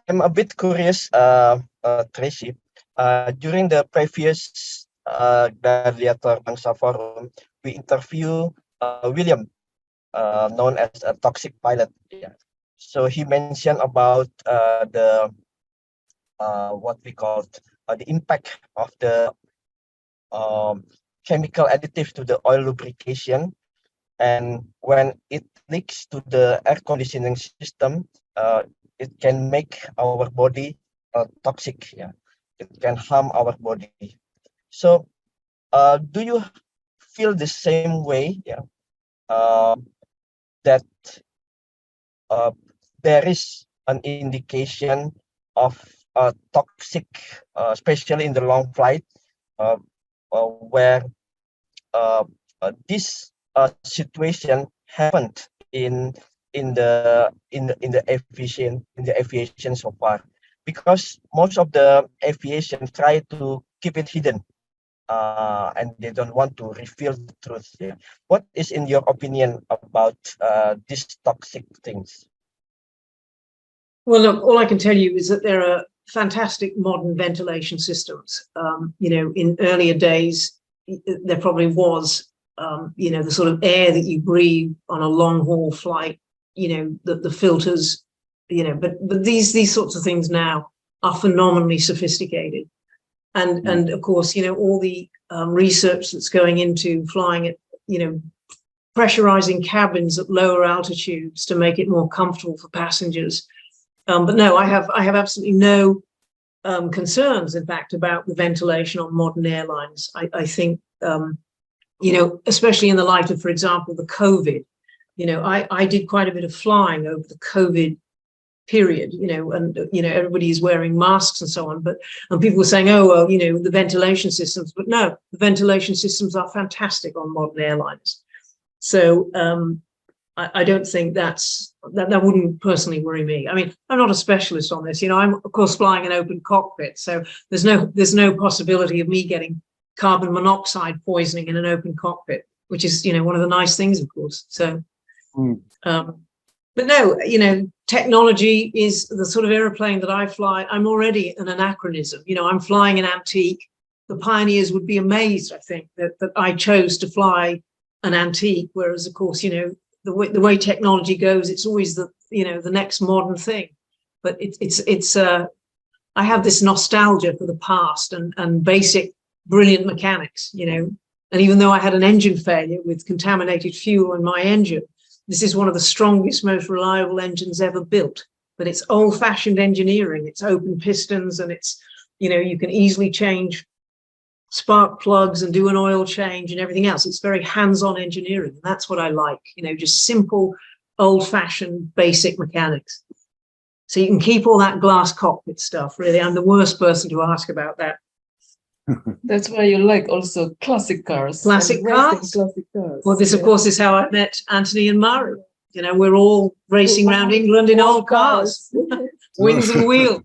I'm a bit curious, Tracy. During the previous Gladiator Bangsa forum, we interview William, known as a toxic pilot. Yeah. So he mentioned about the what we call the impact of the um, chemical additive to the oil lubrication, and when it leaks to the air conditioning system, it can make our body toxic. Yeah, it can harm our body. So, do you feel the same way? Yeah, that uh, there is an indication of toxic, especially in the long flight, uh, where uh, this situation happened in the aviation so far, because most of the aviation try to keep it hidden, and they don't want to reveal the truth. Yeah. What is in your opinion about these toxic things? Well, look, all I can tell you is that there are fantastic modern ventilation systems. In earlier days, there probably was, the sort of air that you breathe on a long haul flight, the filters, but these sorts of things now are phenomenally sophisticated. And of course, all the research that's going into flying at, pressurizing cabins at lower altitudes to make it more comfortable for passengers. But no, I have absolutely no concerns, in fact, about the ventilation on modern airlines. I think, especially in the light of, for example, the COVID, I did quite a bit of flying over the COVID period, and, everybody is wearing masks and so on, and people were saying, oh, well, the ventilation systems, but no, the ventilation systems are fantastic on modern airlines. So I don't think that wouldn't personally worry me. I mean, I'm not a specialist on this. I'm of course flying an open cockpit, so there's no possibility of me getting carbon monoxide poisoning in an open cockpit, which is one of the nice things, of course. So, but no, technology is the sort of airplane that I fly. I'm already an anachronism. I'm flying an antique. The pioneers would be amazed, I think, that I chose to fly an antique, whereas of course, the way technology goes, it's always the next modern thing. But I have this nostalgia for the past and basic brilliant mechanics, and even though I had an engine failure with contaminated fuel in my engine, this is one of the strongest, most reliable engines ever built. But it's old-fashioned engineering. It's open pistons, and it's you can easily change spark plugs and do an oil change and everything else. It's very hands-on engineering, and that's what I like, just simple, old-fashioned, basic mechanics. So you can keep all that glass cockpit stuff. Really, I'm the worst person to ask about that. That's why you like also classic cars. Classic cars. Well, this, of course, is how I met Anthony and Mari. We're all racing around England in old cars, wings and wheels.